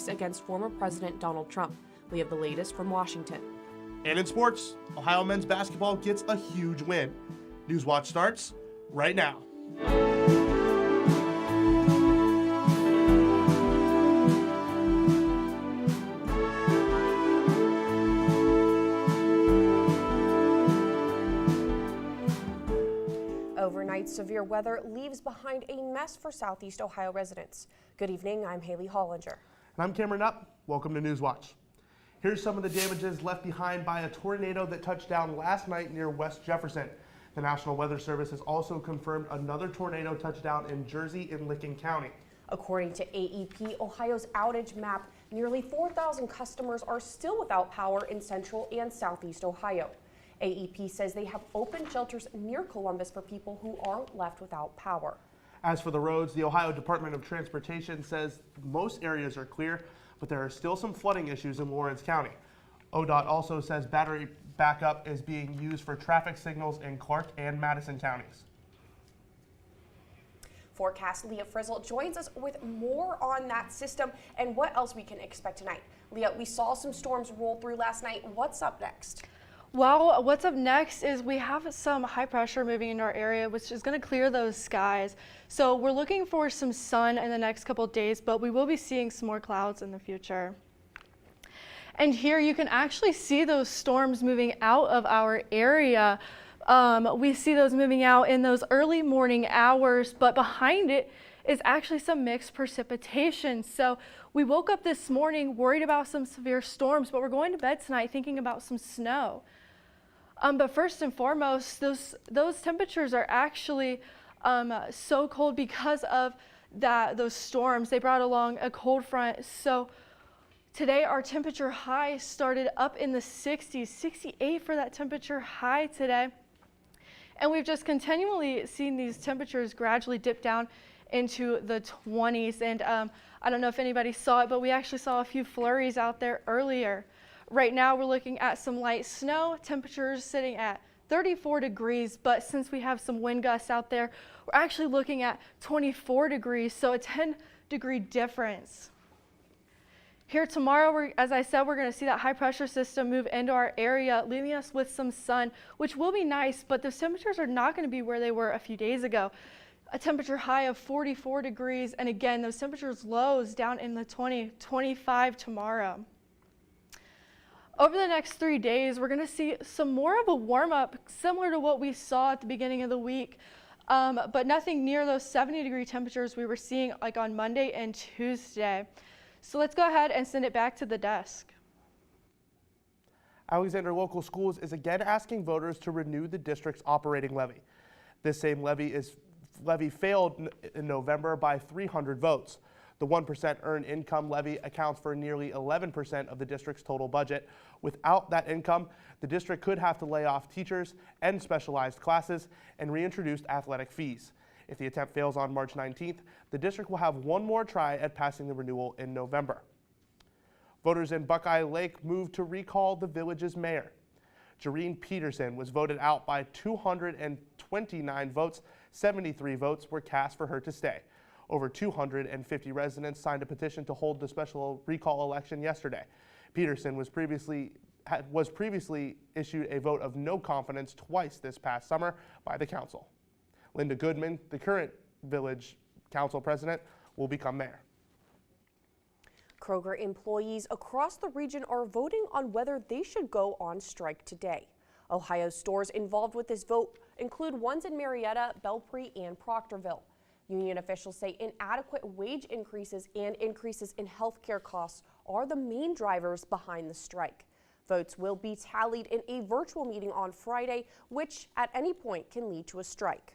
case against former President Donald Trump. We have the latest from Washington. And in sports, Ohio men's basketball gets a huge win. Newswatch starts right now. Overnight severe weather leaves behind a mess for Southeast Ohio residents. Good evening, I'm Haley Hollinger. And I'm Cameron Up. Welcome to Newswatch. Here's some of the damages left behind by a tornado that touched down last night near West Jefferson. The National Weather Service has also confirmed another tornado touchdown in Jersey in Licking County. According to AEP, Ohio's outage map, nearly 4,000 customers are still without power in central and southeast Ohio. AEP says they have open shelters near Columbus for people who are left without power. As for the roads, the Ohio Department of Transportation says most areas are clear, but there are still some flooding issues in Lawrence County. ODOT also says battery backup is being used for traffic signals in Clark and Madison counties. Forecast Leah Frizzle joins us with more on that system and what else we can expect tonight. Leah, we saw some storms roll through last night. What's up next? Well, what's up next is we have some high pressure moving into our area, which is going to clear those skies. So we're looking for some sun in the next couple of days, but we will be seeing some more clouds in the future. And here you can actually see those storms moving out of our area. We see those moving out in those early morning hours, but behind it is actually some mixed precipitation. So we woke up this morning worried about some severe storms, but we're going to bed tonight thinking about some snow. But first and foremost, those temperatures are actually so cold because of those storms. They brought along a cold front. So today our temperature high started up in the 60s, 68 for that temperature high today. And we've just continually seen these temperatures gradually dip down into the 20s. And I don't know if anybody saw it, but we actually saw a few flurries out there earlier. Right now we're looking at some light snow, temperatures sitting at 34 degrees, but since we have some wind gusts out there, we're actually looking at 24 degrees, so a 10-degree difference. Here tomorrow, as I said, we're going to see that high pressure system move into our area, leaving us with some sun, which will be nice, but those temperatures are not going to be where they were a few days ago. A temperature high of 44 degrees, and again, those temperatures lows down in the 25 tomorrow. Over the next 3 days, we're going to see some more of a warm-up similar to what we saw at the beginning of the week, but nothing near those 70-degree temperatures we were seeing like on Monday and Tuesday. So let's go ahead and send it back to the desk. Alexander Local Schools is again asking voters to renew the district's operating levy. This same levy failed in November by 300 votes. The 1% earned income levy accounts for nearly 11% of the district's total budget. Without that income, the district could have to lay off teachers, end specialized classes, and reintroduce athletic fees. If the attempt fails on March 19th, the district will have one more try at passing the renewal in November. Voters in Buckeye Lake moved to recall the village's mayor. Jareen Peterson was voted out by 229 votes. 73 votes were cast for her to stay. Over 250 residents signed a petition to hold the special recall election yesterday. Peterson was previously issued a vote of no confidence twice this past summer by the council. Linda Goodman, the current village council president, will become mayor. Kroger employees across the region are voting on whether they should go on strike today. Ohio stores involved with this vote include ones in Marietta, Belpre, and Proctorville. Union officials say inadequate wage increases and increases in health care costs are the main drivers behind the strike. Votes will be tallied in a virtual meeting on Friday, which at any point can lead to a strike.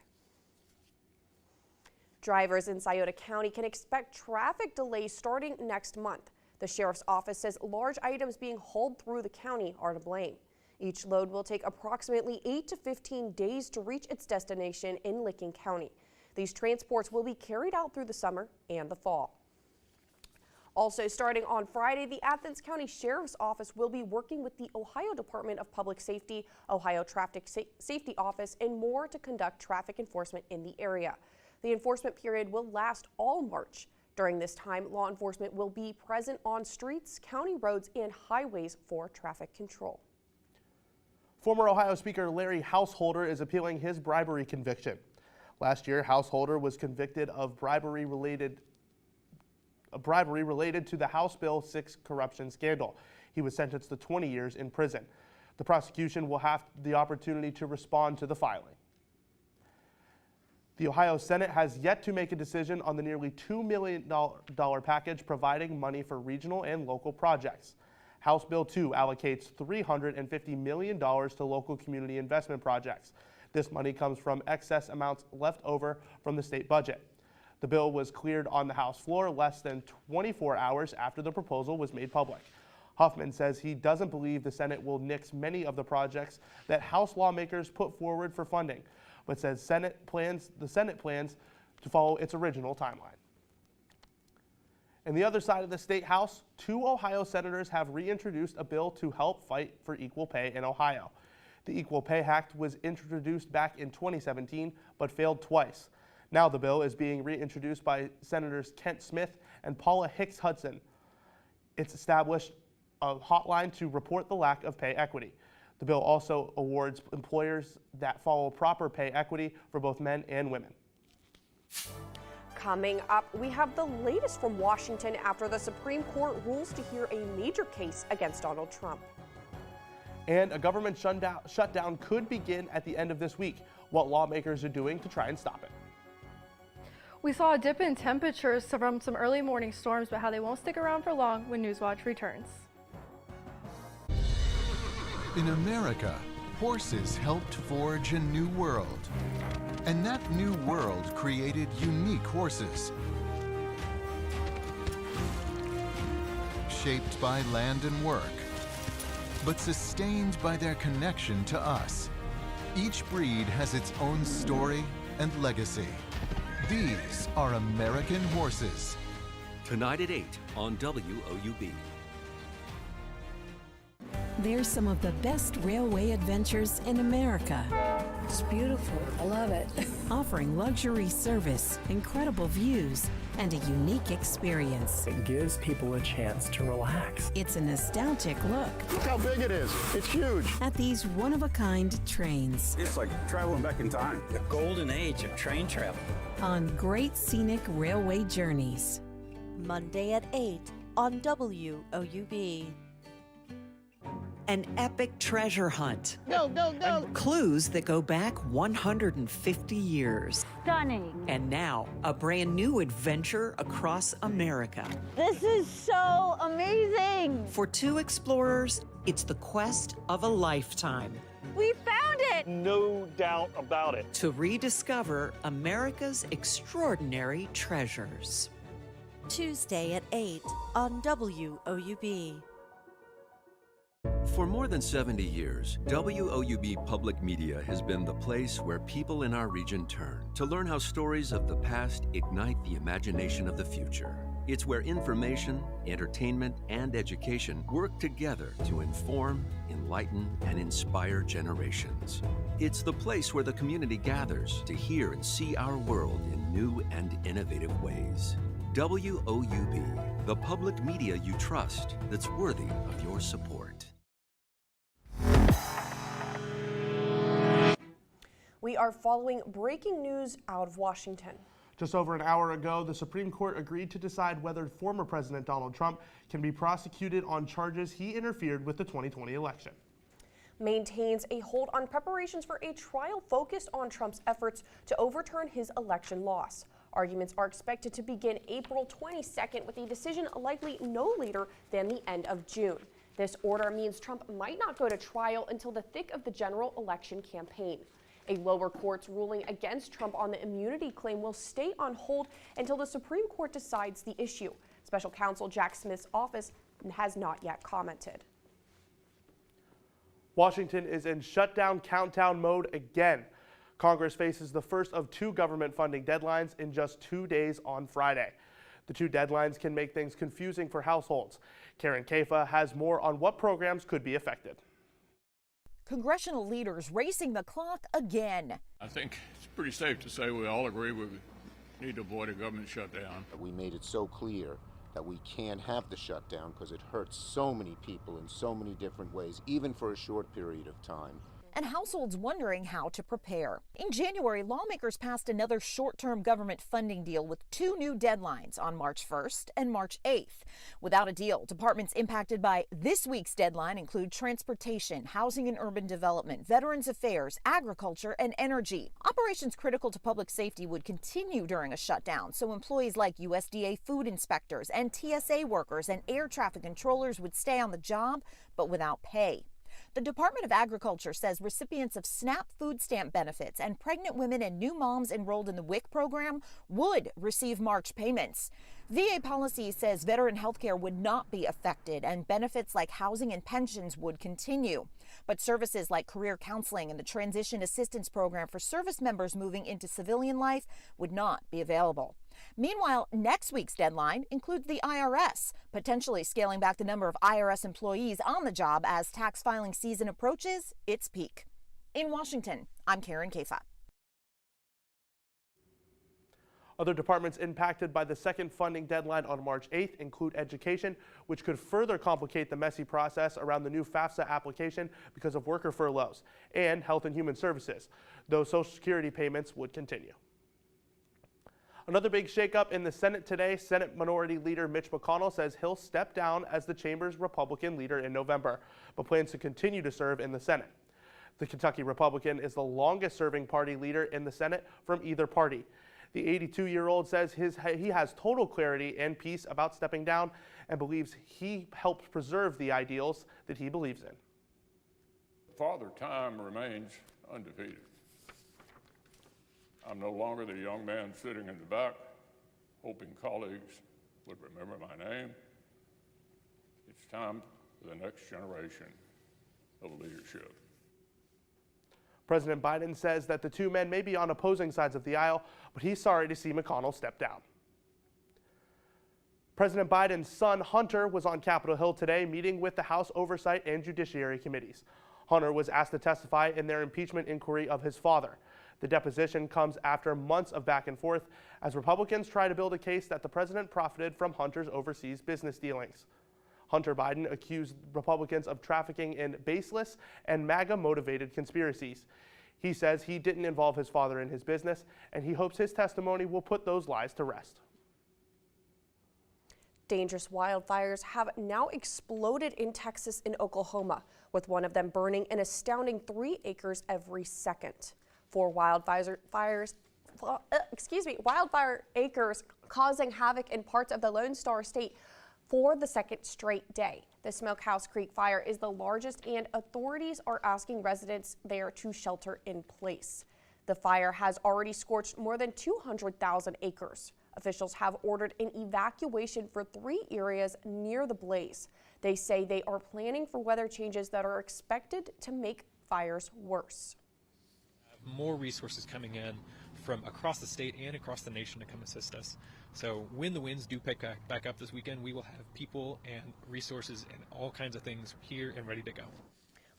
Drivers in Scioto County can expect traffic delays starting next month. The sheriff's office says large items being hauled through the county are to blame. Each load will take approximately 8 to 15 days to reach its destination in Licking County. These transports will be carried out through the summer and the fall. Also starting on Friday, the Athens County Sheriff's Office will be working with the Ohio Department of Public Safety, Ohio Traffic Safety Office, and more to conduct traffic enforcement in the area. The enforcement period will last all March. During this time, law enforcement will be present on streets, county roads, and highways for traffic control. Former Ohio Speaker Larry Householder is appealing his bribery conviction. Last year, Householder was convicted of bribery related to the House Bill 6 corruption scandal. He was sentenced to 20 years in prison. The prosecution will have the opportunity to respond to the filing. The Ohio Senate has yet to make a decision on the nearly $2 million package providing money for regional and local projects. House Bill 2 allocates $350 million to local community investment projects. This money comes from excess amounts left over from the state budget. The bill was cleared on the House floor less than 24 hours after the proposal was made public. Huffman says he doesn't believe the Senate will nix many of the projects that House lawmakers put forward for funding, but says the Senate plans to follow its original timeline. On the other side of the state house, 2 Ohio senators have reintroduced a bill to help fight for equal pay in Ohio. The Equal Pay Act was introduced back in 2017, but failed twice. Now the bill is being reintroduced by Senators Kent Smith and Paula Hicks Hudson. It's established a hotline to report the lack of pay equity. The bill also awards employers that follow proper pay equity for both men and women. Coming up, we have the latest from Washington after the Supreme Court rules to hear a major case against Donald Trump. And a government shutdown could begin at the end of this week. What lawmakers are doing to try and stop it. We saw a dip in temperatures from some early morning storms, but how they won't stick around for long when Newswatch returns. In America, horses helped forge a new world. And that new world created unique horses. Shaped by land and work, but sustained by their connection to us. Each breed has its own story and legacy. These are American horses. Tonight at 8 on WOUB. There's some of the best railway adventures in America. It's beautiful. I love it. Offering luxury service, incredible views, and a unique experience. It gives people a chance to relax. It's a nostalgic look. Look how big it is. It's huge. At these one-of-a-kind trains. It's like traveling back in time. The golden age of train travel. On great scenic railway journeys. Monday at 8 on WOUB. An epic treasure hunt. Go, go, go. Clues that go back 150 years. Stunning. And now, a brand new adventure across America. This is so amazing. For 2 explorers, it's the quest of a lifetime. We found it. No doubt about it. To rediscover America's extraordinary treasures. Tuesday at 8 on WOUB. For more than 70 years, WOUB Public Media has been the place where people in our region turn to learn how stories of the past ignite the imagination of the future. It's where information, entertainment, and education work together to inform, enlighten, and inspire generations. It's the place where the community gathers to hear and see our world in new and innovative ways. WOUB, the public media you trust that's worthy of your support. We are following breaking news out of Washington. Just over an hour ago, the Supreme Court agreed to decide whether former President Donald Trump can be prosecuted on charges he interfered with the 2020 election. Maintains a hold on preparations for a trial focused on Trump's efforts to overturn his election loss. Arguments are expected to begin April 22nd, with a decision likely no later than the end of June. This order means Trump might not go to trial until the thick of the general election campaign. A lower court's ruling against Trump on the immunity claim will stay on hold until the Supreme Court decides the issue. Special counsel Jack Smith's office has not yet commented. Washington is in shutdown countdown mode again. Congress faces the first of 2 government funding deadlines in just 2 days on Friday. The 2 deadlines can make things confusing for households. Karen Kafa has more on what programs could be affected. Congressional leaders racing the clock again. I think it's pretty safe to say we all agree we Need to avoid a government shutdown. We made it so clear that we can't have the shutdown because it hurts so many people in so many different ways, even for a short period of time. And households wondering how to prepare. In January, lawmakers passed another short-term government funding deal with 2 new deadlines on March 1st and March 8th. Without a deal, departments impacted by this week's deadline include transportation, housing and urban development, veterans affairs, agriculture, and energy. Operations critical to public safety would continue during a shutdown, so employees like USDA food inspectors and TSA workers and air traffic controllers would stay on the job, but without pay. The Department of Agriculture says recipients of SNAP food stamp benefits and pregnant women and new moms enrolled in the WIC program would receive March payments. VA policy says veteran health care would not be affected and benefits like housing and pensions would continue. But services like career counseling and the transition assistance program for service members moving into civilian life would not be available. Meanwhile, next week's deadline includes the IRS, potentially scaling back the number of IRS employees on the job as tax filing season approaches its peak. In Washington, I'm Karen Kafa. Other departments impacted by the second funding deadline on March 8th include education, which could further complicate the messy process around the new FAFSA application because of worker furloughs, and Health and Human Services, though Social Security payments would continue. Another big shakeup in the Senate today. Senate Minority Leader Mitch McConnell says he'll step down as the chamber's Republican leader in November, but plans to continue to serve in the Senate. The Kentucky Republican is the longest-serving party leader in the Senate from either party. The 82-year-old says he has total clarity and peace about stepping down and believes he helped preserve the ideals that he believes in. Father Time remains undefeated. I'm no longer the young man sitting in the back, hoping colleagues would remember my name. It's time for the next generation of leadership. President Biden says that the two men may be on opposing sides of the aisle, but he's sorry to see McConnell step down. President Biden's son, Hunter, was on Capitol Hill today meeting with the House Oversight and Judiciary Committees. Hunter was asked to testify in their impeachment inquiry of his father. The deposition comes after months of back and forth as Republicans try to build a case that the president profited from Hunter's overseas business dealings. Hunter Biden accused Republicans of trafficking in baseless and MAGA-motivated conspiracies. He says he didn't involve his father in his business, and he hopes his testimony will put those lies to rest. Dangerous wildfires have now exploded in Texas and Oklahoma, with one of them burning an astounding 3 acres every second. 4 wildfire acres causing havoc in parts of the Lone Star State for the second straight day. The Smokehouse Creek fire is the largest, and authorities are asking residents there to shelter in place. The fire has already scorched more than 200,000 acres. Officials have ordered an evacuation for 3 areas near the blaze. They say they are planning for weather changes that are expected to make fires worse. More resources coming in from across the state and across the nation to come assist us. So when the winds do pick back up this weekend, we will have people and resources and all kinds of things here and ready to go.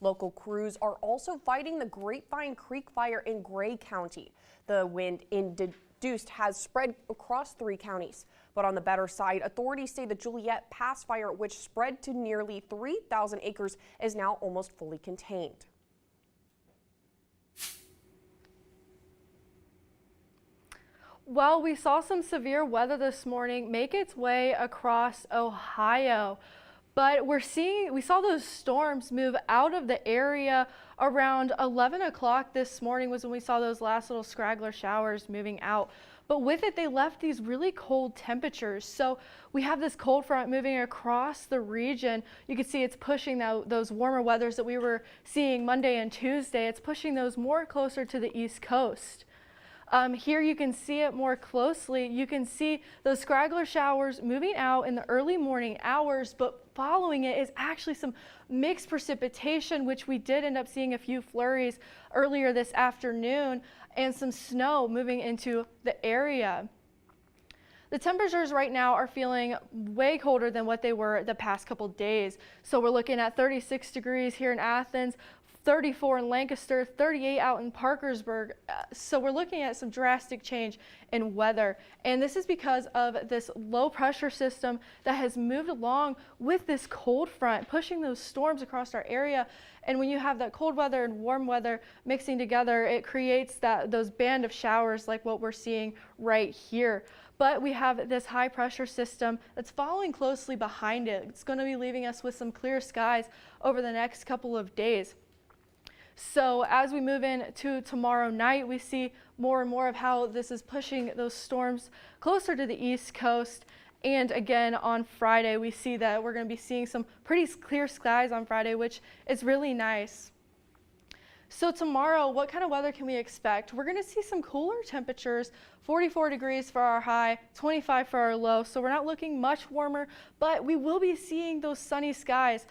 Local crews are also fighting the Grapevine Creek fire in Gray County. The wind induced has spread across 3 counties. But on the better side, authorities say the Juliet Pass fire, which spread to nearly 3,000 acres, is now almost fully contained. Well, we saw some severe weather this morning make its way across Ohio, but we saw those storms move out of the area around 11 o'clock this morning was when we saw those last little scraggler showers moving out. But with it, they left these really cold temperatures. So we have this cold front moving across the region. You can see it's pushing those warmer weathers that we were seeing Monday and Tuesday. It's pushing those more closer to the East Coast. Here you can see it more closely. You can see those scraggler showers moving out in the early morning hours, but following it is actually some mixed precipitation, which we did end up seeing a few flurries earlier this afternoon, and some snow moving into the area. The temperatures right now are feeling way colder than what they were the past couple days. So we're looking at 36 degrees here in Athens, 34 in Lancaster, 38 out in Parkersburg. So we're looking at some drastic change in weather. And this is because of this low pressure system that has moved along with this cold front, pushing those storms across our area. And when you have that cold weather and warm weather mixing together, it creates those band of showers like what we're seeing right here. But we have this high pressure system that's following closely behind it. It's going to be leaving us with some clear skies over the next couple of days. So as we move into tomorrow night, we see more and more of how this is pushing those storms closer to the East Coast. And again, on Friday, we see that we're going to be seeing some pretty clear skies on Friday, which is really nice. So tomorrow, what kind of weather can we expect? We're going to see some cooler temperatures, 44 degrees for our high, 25 for our low. So we're not looking much warmer, but we will be seeing those sunny skies.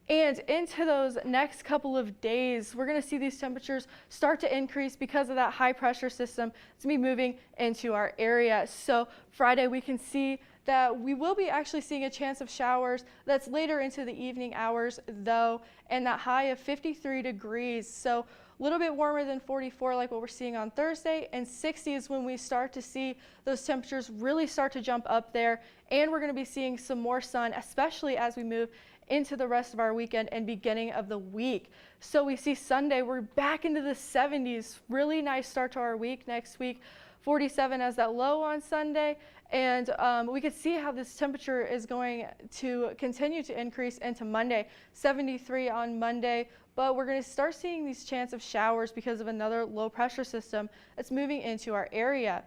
And into those next couple of days, we're going to see these temperatures start to increase because of that high pressure system that's going to be moving into our area. So Friday, we can see that we will be actually seeing a chance of showers that's later into the evening hours though, and that high of 53 degrees. So a little bit warmer than 44 like what we're seeing on Thursday, and 60 is when we start to see those temperatures really start to jump up there. And we're going to be seeing some more sun, especially as we move into the rest of our weekend and beginning of the week. So we see Sunday, we're back into the 70s. Really nice start to our week. Next week, 47 as that low on Sunday. And we could see how this temperature is going to continue to increase into Monday, 73 on Monday. But we're going to start seeing these chance of showers because of another low pressure system that's moving into our area.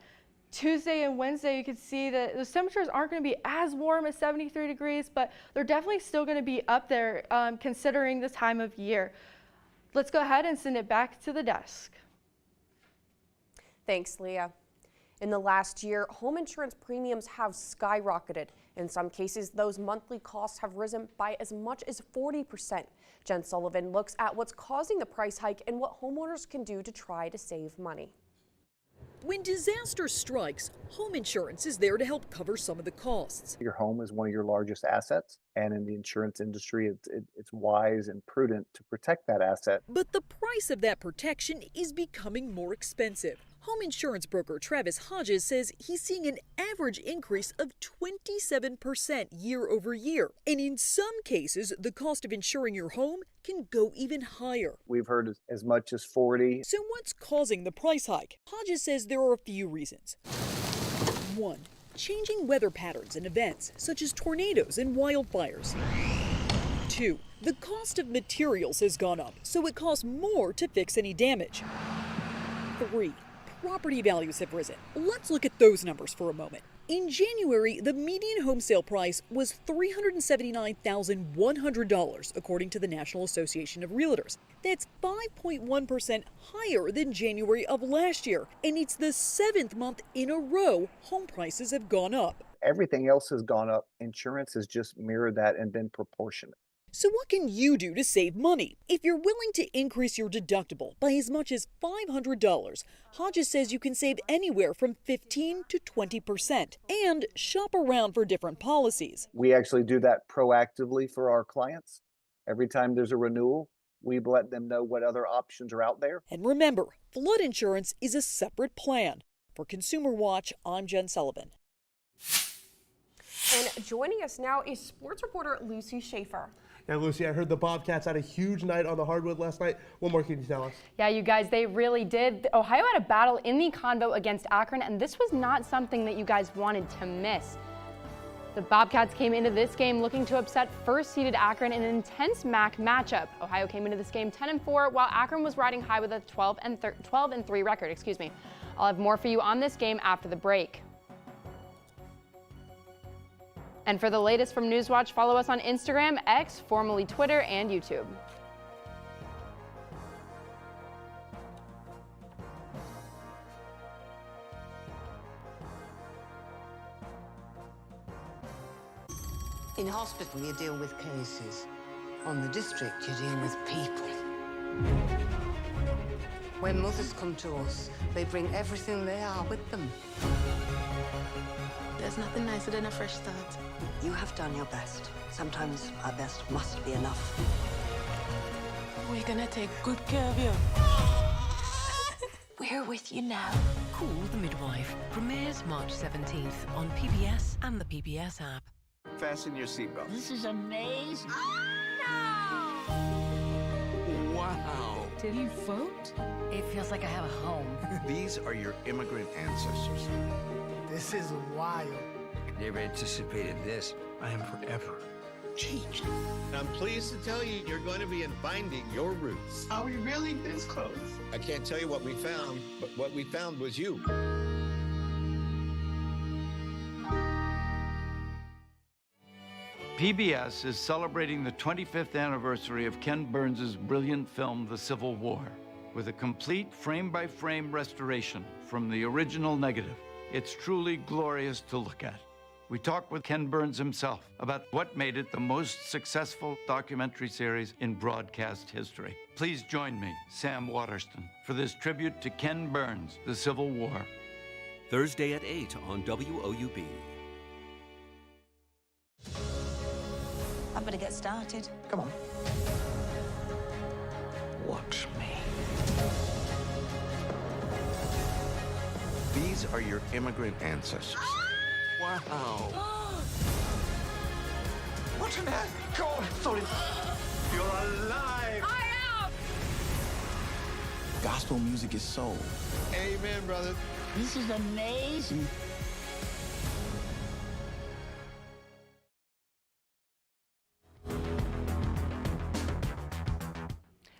Tuesday and Wednesday, you can see that those temperatures aren't going to be as warm as 73 degrees, but they're definitely still going to be up there considering the time of year. Let's go ahead and send it back to the desk. Thanks, Leah. In the last year, home insurance premiums have skyrocketed. In some cases, those monthly costs have risen by as much as 40%. Jen Sullivan looks at what's causing the price hike and what homeowners can do to try to save money. When disaster strikes, home insurance is there to help cover some of the costs. Your home is one of your largest assets, and in the insurance industry, it's wise and prudent to protect that asset. But the price of that protection is becoming more expensive. Home insurance broker Travis Hodges says he's seeing an average increase of 27% year over year. And in some cases, the cost of insuring your home can go even higher. We've heard as much as 40. So what's causing the price hike? Hodges says there are a few reasons. 1. Changing weather patterns and events, such as tornadoes and wildfires. 2. The cost of materials has gone up, so it costs more to fix any damage. 3. Property values have risen. Let's look at those numbers for a moment. In January, the median home sale price was $379,100, according to the National Association of Realtors. That's 5.1% higher than January of last year, and it's the 7th month in a row home prices have gone up. Everything else has gone up. Insurance has just mirrored that and been proportionate. So what can you do to save money? If you're willing to increase your deductible by as much as $500, Hodges says you can save anywhere from 15 to 20% and shop around for different policies. We actually do that proactively for our clients. Every time there's a renewal, we let them know what other options are out there. And remember, flood insurance is a separate plan. For Consumer Watch, I'm Jen Sullivan. And joining us now is sports reporter Lucy Schaefer. Yeah, Lucy, I heard the Bobcats had a huge night on the hardwood last night. What more can you tell us? Yeah, you guys, they really did. Ohio had a battle in the Convo against Akron, and this was not something that you guys wanted to miss. The Bobcats came into this game looking to upset first-seeded Akron in an intense MAC matchup. Ohio came into this game 10-4, while Akron was riding high with a 12-3 record. I'll have more for you on this game after the break. And for the latest from Newswatch, follow us on Instagram, X, formerly Twitter, and YouTube. In hospital, you deal with cases. On the district, you deal with people. When mothers come to us, they bring everything they are with them. There's nothing nicer than a fresh start. You have done your best. Sometimes our best must be enough. We're gonna take good care of you. We're with you now. Call the Midwife premieres March 17th on PBS and the PBS app. Fasten your seatbelt. This is amazing. Wow. Did he vote? It feels like I have a home. These are your immigrant ancestors. This is wild. Never anticipated this. I am forever changed. I'm pleased to tell you you're going to be finding your roots. Are we really this close? I can't tell you what we found, but what we found was you. PBS is celebrating the 25th anniversary of Ken Burns' brilliant film, The Civil War, with a complete frame-by-frame restoration from the original negative. It's truly glorious to look at. We talked with Ken Burns himself about what made it the most successful documentary series in broadcast history. Please join me, Sam Waterston, for this tribute to Ken Burns, The Civil War. Thursday at 8 on WOUB. I better get started. Come on. Watch me. These are your immigrant ancestors. Wow. What on earth? God, sorry. You're alive. I am! Gospel music is soul. Amen, brother. This is amazing.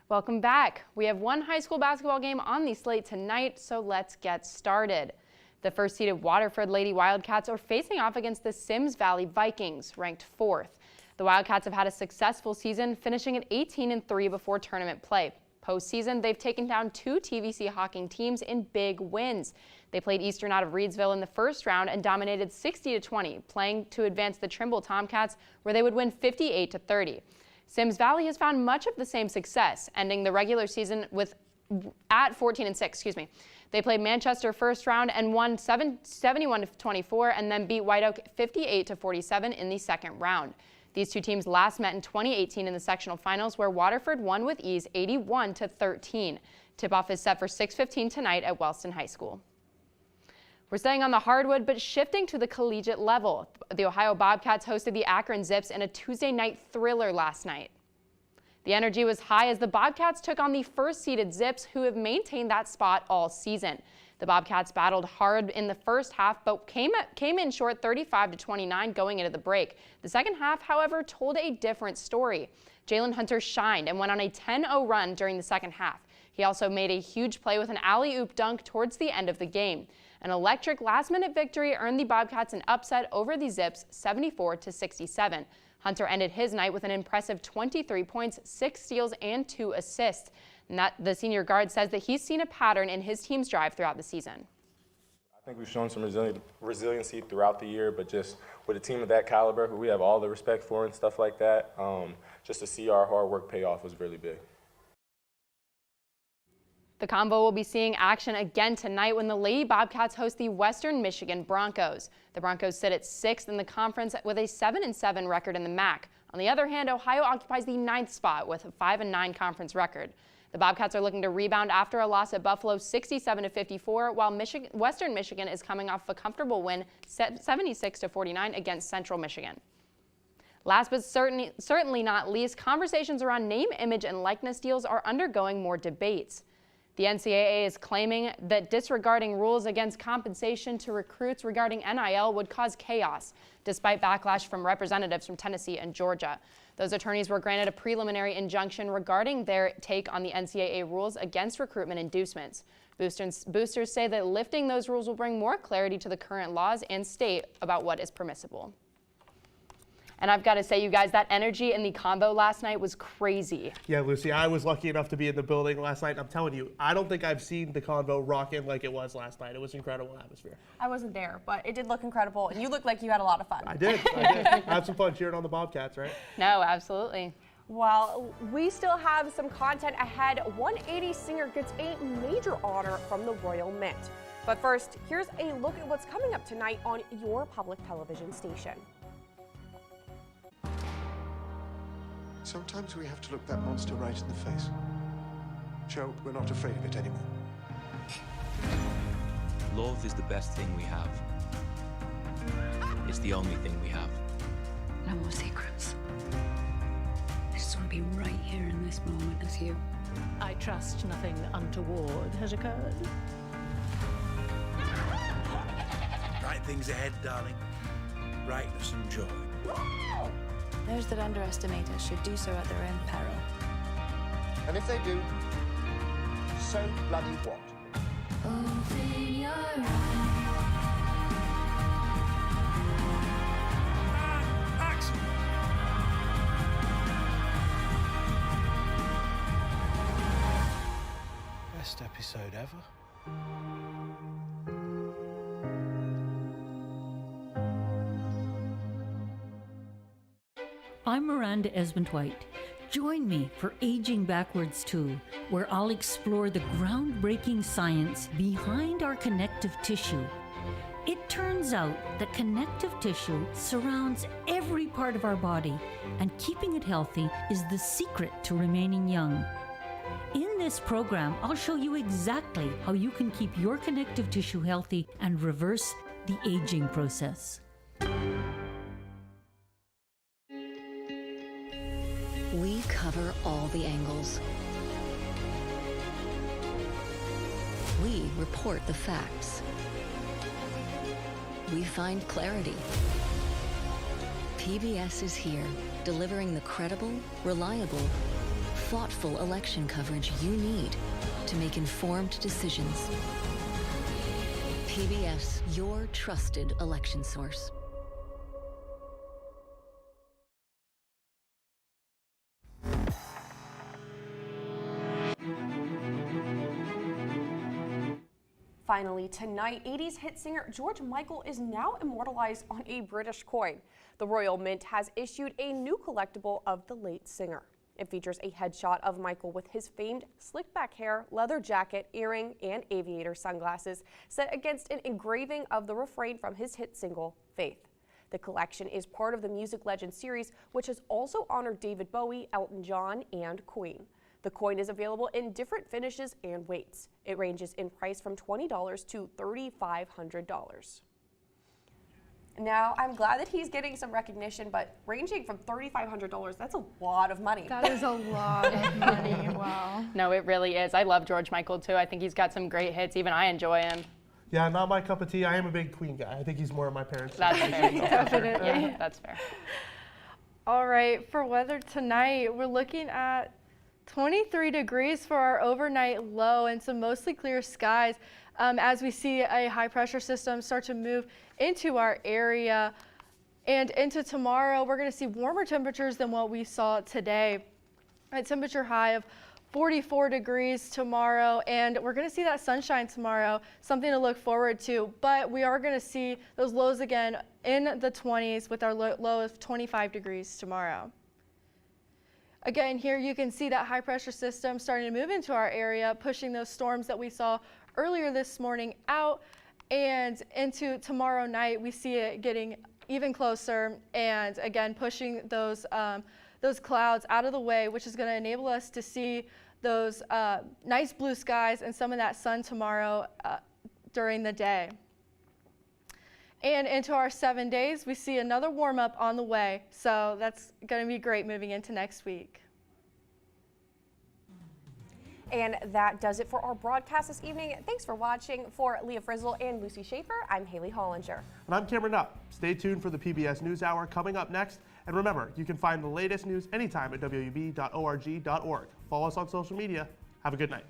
Welcome back. We have one high school basketball game on the slate tonight, so let's get started. The first-seeded Waterford Lady Wildcats are facing off against the Sims Valley Vikings, ranked 4th. The Wildcats have had a successful season, finishing at 18-3 before tournament play. Postseason, they've taken down 2 TVC Hawking teams in big wins. They played Eastern out of Reedsville in the first round and dominated 60-20, playing to advance the Trimble Tomcats, where they would win 58-30. Sims Valley has found much of the same success, ending the regular season at 14-6. They played Manchester first round and won 71-24, and then beat White Oak 58-47 in the second round. These two teams last met in 2018 in the sectional finals, where Waterford won with ease 81-13. Tip-off is set for 6:15 tonight at Wellston High School. We're staying on the hardwood, but shifting to the collegiate level. The Ohio Bobcats hosted the Akron Zips in a Tuesday night thriller last night. The energy was high as the Bobcats took on the first-seeded Zips, who have maintained that spot all season. The Bobcats battled hard in the first half, but came in short 35-29 going into the break. The second half, however, told a different story. Jalen Hunter shined and went on a 10-0 run during the second half. He also made a huge play with an alley-oop dunk towards the end of the game. An electric last-minute victory earned the Bobcats an upset over the Zips 74-67. Hunter ended his night with an impressive 23 points, 6 steals, and 2 assists. And the senior guard says that he's seen a pattern in his team's drive throughout the season. I think we've shown some resiliency throughout the year, but just with a team of that caliber, who we have all the respect for and stuff like that, just to see our hard work pay off was really big. The Combo will be seeing action again tonight when the Lady Bobcats host the Western Michigan Broncos. The Broncos sit at 6th in the conference with a 7-7 record in the MAC. On the other hand, Ohio occupies the 9th spot with a 5-9 conference record. The Bobcats are looking to rebound after a loss at Buffalo 67-54, while Western Michigan is coming off a comfortable win 76-49 against Central Michigan. Last but certainly not least, conversations around name, image, and likeness deals are undergoing more debates. The NCAA is claiming that disregarding rules against compensation to recruits regarding NIL would cause chaos, despite backlash from representatives from Tennessee and Georgia. Those attorneys were granted a preliminary injunction regarding their take on the NCAA rules against recruitment inducements. Boosters say that lifting those rules will bring more clarity to the current laws and state about what is permissible. And I've got to say, you guys, that energy in the Combo last night was crazy. Yeah, Lucy, I was lucky enough to be in the building last night. I'm telling you, I don't think I've seen the Combo rocking like it was last night. It was an incredible atmosphere. I wasn't there, but it did look incredible, and you looked like you had a lot of fun. I did. I had some fun cheering on the Bobcats, right? No, absolutely. Well, we still have some content ahead. 180 singer gets a major honor from the Royal Mint. But first, here's a look at what's coming up tonight on your public television station. Sometimes we have to look that monster right in the face. Show we're not afraid of it anymore. Love is the best thing we have. It's the only thing we have. No more secrets. I just want to be right here in this moment with you. I trust nothing untoward has occurred. Bright things ahead, darling. Brightness and joy. Those that underestimate us should do so at their own peril. And if they do, so bloody what? Open your eyes. Action! Best episode ever. I'm Miranda Esmond-White. Join me for Aging Backwards 2, where I'll explore the groundbreaking science behind our connective tissue. It turns out that connective tissue surrounds every part of our body, and keeping it healthy is the secret to remaining young. In this program, I'll show you exactly how you can keep your connective tissue healthy and reverse the aging process. We cover all the angles. We report the facts. We find clarity. PBS is here, delivering the credible, reliable, thoughtful election coverage you need to make informed decisions. PBS, your trusted election source. Finally, tonight, 80s hit singer George Michael is now immortalized on a British coin. The Royal Mint has issued a new collectible of the late singer. It features a headshot of Michael with his famed slick back hair, leather jacket, earring, and aviator sunglasses set against an engraving of the refrain from his hit single, Faith. The collection is part of the Music Legends series, which has also honored David Bowie, Elton John, and Queen. The coin is available in different finishes and weights. It ranges in price from $20 to $3,500. Now, I'm glad that he's getting some recognition, but ranging from $3,500, that's a lot of money. That is a lot of money, wow. No, it really is. I love George Michael too. I think he's got some great hits. Even I enjoy him. Yeah, not my cup of tea. I am a big Queen guy. I think he's more of my parents. That's fair. Definitely. Yeah, that's fair. All right, for weather tonight, we're looking at 23 degrees for our overnight low and some mostly clear skies as we see a high pressure system start to move into our area. And into tomorrow, we're going to see warmer temperatures than what we saw today. A temperature high of 44 degrees tomorrow, and we're going to see that sunshine tomorrow, something to look forward to. But we are going to see those lows again in the 20s with our low of 25 degrees tomorrow. Again, here you can see that high pressure system starting to move into our area, pushing those storms that we saw earlier this morning out, and into tomorrow night we see it getting even closer and again pushing those clouds out of the way, which is going to enable us to see those nice blue skies and some of that sun tomorrow during the day. And into our 7 days, we see another warm up on the way. So that's going to be great moving into next week. And that does it for our broadcast this evening. Thanks for watching. For Leah Frizzle and Lucy Schaefer, I'm Haley Hollinger. And I'm Cameron Nutt. Stay tuned for the PBS NewsHour coming up next. And remember, you can find the latest news anytime at WOUB.org.org. Follow us on social media. Have a good night.